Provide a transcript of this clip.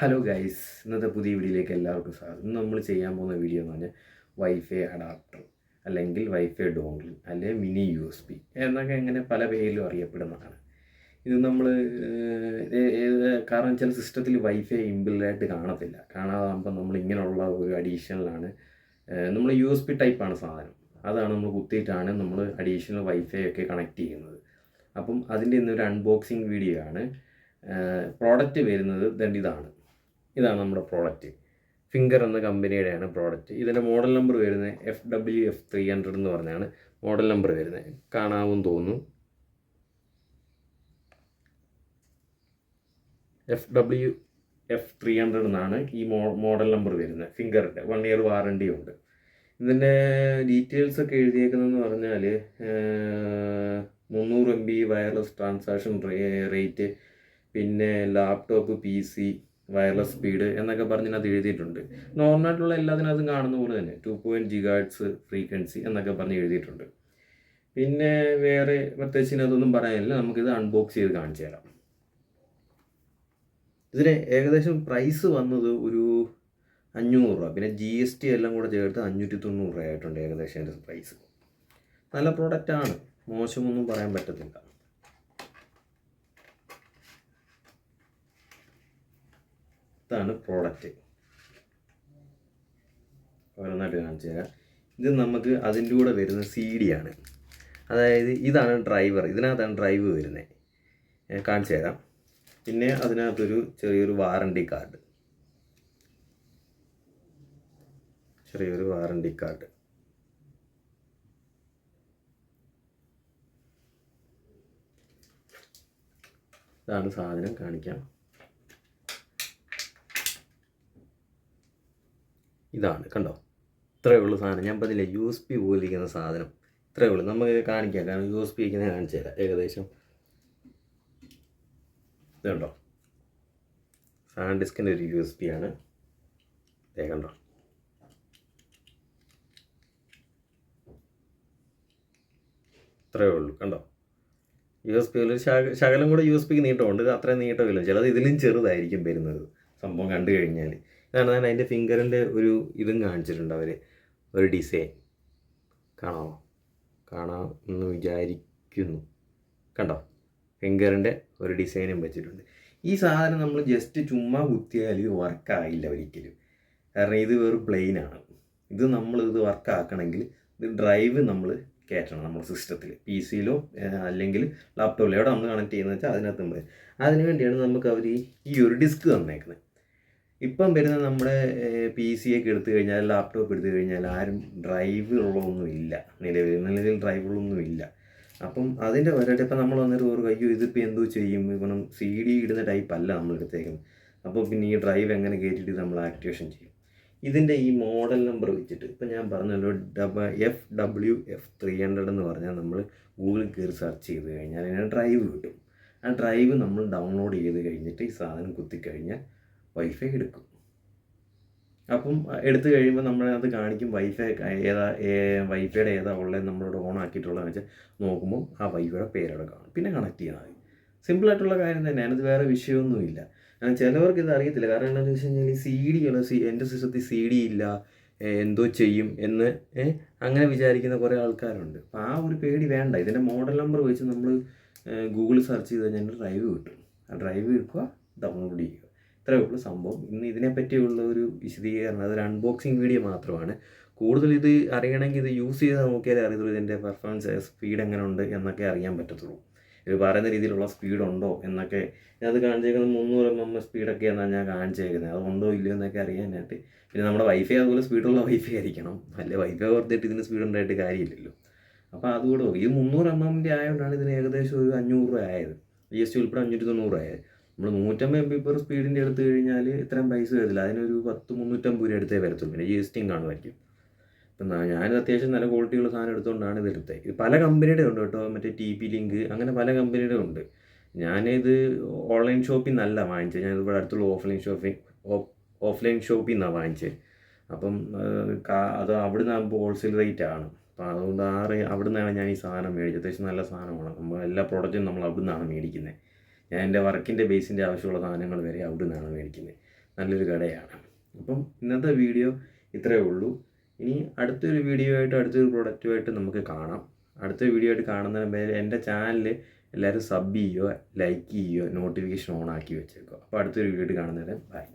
Hello guys, ഇന്നത്തെ പുതിയ വീഡിയോയിലേക്ക് എല്ലാവർക്കും സ്വാഗതം. ഇന്ന് നമ്മൾ ചെയ്യാൻ പോകുന്ന വീഡിയോ എന്ന് പറഞ്ഞാൽ വൈഫൈ അഡാപ്റ്റർ അല്ലെങ്കിൽ വൈഫൈ ഡോങ്കിൾ അല്ലെങ്കിൽ മിനി USB എന്നൊക്കെ ഇങ്ങനെ പല പേരിലും അറിയപ്പെടുന്നതാണ്. ഇത് നമ്മൾ കാരണം ചില സിസ്റ്റത്തിൽ വൈഫൈ ഇൻബിൽഡായിട്ട് കാണത്തില്ല. കാണാതാകുമ്പോൾ നമ്മൾ ഇങ്ങനെയുള്ള ഒരു അഡീഷണലാണ് നമ്മൾ USB ടൈപ്പാണ് സാധനം. അതാണ് നമ്മൾ കുത്തിയിട്ടാണ് നമ്മൾ അഡീഷണൽ വൈഫൈ ഒക്കെ കണക്ട് ചെയ്യുന്നത്. അപ്പം അതിൻ്റെ ഇന്നൊരു അൺബോക്സിങ് വീഡിയോ ആണ്. പ്രോഡക്റ്റ് വരുന്നത് ഇതാണ് നമ്മുടെ പ്രോഡക്റ്റ്. ഫിംഗർ എന്ന കമ്പനിയുടെയാണ് പ്രോഡക്റ്റ്. ഇതിൻ്റെ മോഡൽ നമ്പർ വരുന്നത് FWF300 എന്ന് പറഞ്ഞാണ് മോഡൽ നമ്പർ വരുന്നത്. കാണാമെന്ന് തോന്നുന്നു. FWF300 എന്നാണ് ഈ മോഡൽ നമ്പർ വരുന്നത്. ഫിംഗറിൻ്റെ 1 ഇയർ വാറണ്ടി ഉണ്ട്. ഇതിൻ്റെ ഡീറ്റെയിൽസൊക്കെ എഴുതിയേക്കുന്നതെന്ന് പറഞ്ഞാൽ 300 MB വയർലെസ് ട്രാൻസാക്ഷൻ റേറ്റ്, പിന്നെ ലാപ്ടോപ്പ് PC വയർലെസ് സ്പീഡ് എന്നൊക്കെ പറഞ്ഞതിനകത്ത് എഴുതിയിട്ടുണ്ട്. നോർമലായിട്ടുള്ള എല്ലാത്തിനകത്തും കാണുന്ന പോലെ തന്നെ 2.0 GHz ഫ്രീക്വൻസി എന്നൊക്കെ പറഞ്ഞ് എഴുതിയിട്ടുണ്ട്. പിന്നെ വേറെ പ്രത്യേകിച്ച് ഇതിനകത്തൊന്നും പറയാനില്ല. നമുക്കിത് അൺബോക്സ് ചെയ്ത് കാണിച്ചു തരാം. ഇതിന് ഏകദേശം പ്രൈസ് വന്നത് ഒരു 500 രൂപ, പിന്നെ GST എല്ലാം കൂടെ ചേർത്ത് 590 രൂപ ആയിട്ടുണ്ട് ഏകദേശം അതിൻ്റെ പ്രൈസ്. നല്ല പ്രോഡക്റ്റാണ്, മോശമൊന്നും പറയാൻ പറ്റത്തില്ല. ഇതാണ് പ്രോഡക്റ്റ്. ഓരോന്നായിട്ട് കാണിച്ചു തരാം. ഇത് നമുക്ക് അതിൻ്റെ കൂടെ വരുന്ന CD ആണ്. അതായത് ഇതാണ് ഡ്രൈവർ, ഇതിനകത്താണ് ഡ്രൈവ് വരുന്നത്. കാണിച്ചു തരാം. പിന്നെ അതിനകത്തൊരു ചെറിയൊരു വാറണ്ടി കാർഡ്, ഇതാണ് സാധനം. കാണിക്കാം. ഇതാണ്, കണ്ടോ? ഇത്രയേ ഉള്ളൂ സാധനം. ഞാൻ പറഞ്ഞില്ലേ USB പോലെ ഇരിക്കുന്ന സാധനം ഇത്രയേ ഉള്ളൂ. നമുക്ക് കാണിക്കാം, കാരണം USB ഇരിക്കുന്നത് കാണിച്ചു തരാം. ഏകദേശം ഇതുണ്ടോ, സാൻഡ് ഡിസ്കിൻ്റെ ഒരു USB ആണ്. കണ്ടോ? ഇത്രയേ ഉള്ളൂ, കണ്ടോ? USB ഒരു ശകലം കൂടെ USB നീട്ടമുണ്ട്. ഇത് അത്രയും നീട്ടമില്ല. ചിലത് ഇതിലും ചെറുതായിരിക്കും വരുന്നത് സംഭവം കണ്ടു കഴിഞ്ഞാൽ. ഇതാണ് ഞാൻ അതിൻ്റെ ഫിംഗറിൻ്റെ ഒരു ഇതും കാണിച്ചിട്ടുണ്ട് അവർ, ഒരു ഡിസൈൻ. കാണാമെന്ന് വിചാരിക്കുന്നു. കണ്ടോ? ഫിംഗറിൻ്റെ ഒരു ഡിസൈനും വെച്ചിട്ടുണ്ട്. ഈ സാധനം നമ്മൾ ജസ്റ്റ് ചുമ്മാ കുത്തിയാൽ ഇത് വർക്കായില്ല ഒരിക്കലും. കാരണം ഇത് വെറും പ്ലെയിനാണ്. ഇത് വർക്കാക്കണമെങ്കിൽ ഇത് ഡ്രൈവ് നമ്മൾ കയറ്റണം നമ്മുടെ സിസ്റ്റത്തിൽ, PC-യിലോ അല്ലെങ്കിൽ ലാപ്ടോപ്പിലോ എവിടെ നമ്മൾ കണക്ട് ചെയ്യുന്നത് വെച്ചാൽ അതിനകത്ത് നമ്മൾ. അതിന് വേണ്ടിയാണ് നമുക്ക് അവർ ഈ ഒരു ഡിസ്ക് തന്നേക്കുന്നത്. ഇപ്പം വരുന്ന നമ്മുടെ PC-യൊക്കെ എടുത്തു കഴിഞ്ഞാൽ, ലാപ്ടോപ്പ് എടുത്തു കഴിഞ്ഞാൽ ആരും ഡ്രൈവുകളൊന്നുമില്ല, നിലവിൽ ഡ്രൈവുകളൊന്നുമില്ല. അപ്പം അതിൻ്റെ വരട്ടെ ഇപ്പം നമ്മൾ വന്നിട്ട് ഒരു ഇതിപ്പോൾ എന്തോ ചെയ്യും, ഇപ്പം CD ഇടുന്ന ടൈപ്പ് അല്ല നമ്മൾ എടുത്തേക്കുന്നത്. അപ്പോൾ പിന്നെ ഈ ഡ്രൈവ് എങ്ങനെ കയറ്റിയിട്ട് നമ്മൾ ആക്ടിവേഷൻ ചെയ്യും? ഇതിൻ്റെ ഈ മോഡൽ നമ്പർ വെച്ചിട്ട് ഇപ്പം ഞാൻ പറഞ്ഞല്ലോ, FWF300 എന്ന് പറഞ്ഞാൽ നമ്മൾ ഗൂഗിളിൽ കയറി സെർച്ച് ചെയ്ത് കഴിഞ്ഞാൽ അതിന് ഡ്രൈവ് കിട്ടും. ആ ഡ്രൈവ് നമ്മൾ ഡൗൺലോഡ് ചെയ്ത് കഴിഞ്ഞിട്ട് ഈ സാധനം കുത്തിക്കഴിഞ്ഞാൽ വൈഫൈ എടുക്കും. അപ്പം എടുത്തു കഴിയുമ്പോൾ നമ്മളത് കാണിക്കും വൈഫൈയുടെ ഏതാ ഉള്ളത് നമ്മളിവിടെ ഓൺ ആക്കിയിട്ടുള്ളതെന്ന് വെച്ചാൽ നോക്കുമ്പോൾ ആ വൈഫൈയുടെ പേരവിടെ കാണും. പിന്നെ കണക്ട് ചെയ്താൽ മതി. സിമ്പിളായിട്ടുള്ള കാര്യം തന്നെയാണ്. ഇത് വേറെ വിഷയമൊന്നുമില്ല. ചിലവർക്ക് ഇത് അറിയത്തില്ല. കാരണം എന്താണെന്ന് വെച്ച് കഴിഞ്ഞാൽ എൻ്റെ സിസ്റ്റത്തിൽ CD ഇല്ല, എന്തോ ചെയ്യും എന്ന് അങ്ങനെ വിചാരിക്കുന്ന കുറേ ആൾക്കാരുണ്ട്. അപ്പോൾ ആ ഒരു പേടി വേണ്ട. ഇതിൻ്റെ മോഡൽ നമ്പർ വെച്ച് നമ്മൾ ഗൂഗിളിൽ സെർച്ച് ചെയ്ത് കഴിഞ്ഞാൽ ഡ്രൈവ് കിട്ടും. ആ ഡ്രൈവ് എടുക്കുക, ഡൗൺലോഡ് ചെയ്യുക. ഇത്രയേ ഉള്ളൂ സംഭവം. ഇന്ന് ഇതിനെപ്പറ്റിയുള്ള ഒരു വിശദീകരണം, അതൊരു അൺബോക്സിങ് വീഡിയോ മാത്രമാണ്. കൂടുതൽ ഇത് അറിയണമെങ്കിൽ ഇത് യൂസ് ചെയ്ത് നോക്കിയാലേ അറിയത്തുള്ളൂ ഇതിൻ്റെ പെർഫോമൻസ്, സ്പീഡ് എങ്ങനെ ഉണ്ട് എന്നൊക്കെ അറിയാൻ പറ്റത്തുള്ളൂ. ഇത് പറയുന്ന രീതിയിലുള്ള സ്പീഡുണ്ടോ എന്നൊക്കെ. അത് കാണിച്ചേക്കുന്നത് 300 mm സ്പീഡൊക്കെ എന്നാണ് ഞാൻ കാണിച്ചേക്കുന്നത്. അതുണ്ടോ ഇല്ലയോ എന്നൊക്കെ അറിയാനായിട്ട്. പിന്നെ നമ്മുടെ വൈഫൈ അതുപോലെ സ്പീഡുള്ള വൈഫൈ ആയിരിക്കണം, അല്ലെ വൈഫൈ ഓർത്തിട്ട് ഇതിന് സ്പീഡുണ്ടായിട്ട് കാര്യമില്ലല്ലോ. അപ്പോൾ അതുകൂടെ ഇത് 300 mm ആയതുകൊണ്ടാണ് ഇതിന് ഏകദേശം ഒരു 500 രൂപ ആയത്. GST ഉൾപ്പെടെ 590 ആയത്. നമ്മൾ 150 MB സ്പീഡിൻ്റെ എടുത്തു കഴിഞ്ഞാൽ ഇത്രയും പൈസ വരത്തില്ല. അതിനൊരു 350 രൂപ എടുത്തേ വരത്തുള്ളൂ. പിന്നെ GST കാണുമായിരിക്കും. ഇപ്പം ഞാനിത് അത്യാവശ്യം നല്ല ക്വാളിറ്റിയുള്ള സാധനം എടുത്തുകൊണ്ടാണ് ഇത് എടുത്തത്. ഇത് പല കമ്പനിയുടെ ഉണ്ട് കേട്ടോ, മറ്റേ TP-Link അങ്ങനെ പല കമ്പനിയുടെ ഉണ്ട്. ഞാനിത് ഓൺലൈൻ ഷോപ്പിൽ നിന്നല്ല വാങ്ങിച്ചത്. ഞാനിവിടെ അടുത്തുള്ള ഓഫ്ലൈൻ ഷോപ്പിൽ നിന്നാണ് വാങ്ങിച്ചത്. അപ്പം അത് അവിടെ നിന്നാകുമ്പോൾ ഹോൾസെയിൽ റേറ്റ് ആണ്. അപ്പോൾ അതുകൊണ്ട് അവിടെ നിന്നാണ് ഞാൻ ഈ സാധനം മേടിച്ചത്. അത്യാവശ്യം നല്ല സാധനമാണ്. നമ്മൾ എല്ലാ പ്രോഡക്റ്റും നമ്മൾ അവിടെ നിന്നാണ് മേടിക്കുന്നത്. ഞാൻ എൻ്റെ വർക്കിൻ്റെ ബേസിൻ്റെ ആവശ്യമുള്ള സാധനങ്ങൾ വരെ അവിടെ നിന്നാണ് മേടിക്കുന്നത്. നല്ലൊരു കടയാണ്. അപ്പം ഇന്നത്തെ വീഡിയോ ഇത്രയേ ഉള്ളൂ. ഇനി അടുത്തൊരു വീഡിയോ ആയിട്ട് അടുത്തൊരു പ്രൊഡക്റ്റുമായിട്ട് നമുക്ക് കാണാം. അടുത്ത വീഡിയോ ആയിട്ട് കാണുന്നതിന് പേര് എൻ്റെ ചാനൽ എല്ലാവരും സബ് ചെയ്യുക, ലൈക്ക് ചെയ്യുക, നോട്ടിഫിക്കേഷൻ ഓൺ ആക്കി വെച്ചേക്കുക. അപ്പോൾ അടുത്തൊരു വീഡിയോ ആയിട്ട് കാണുന്നവരെ ബൈ.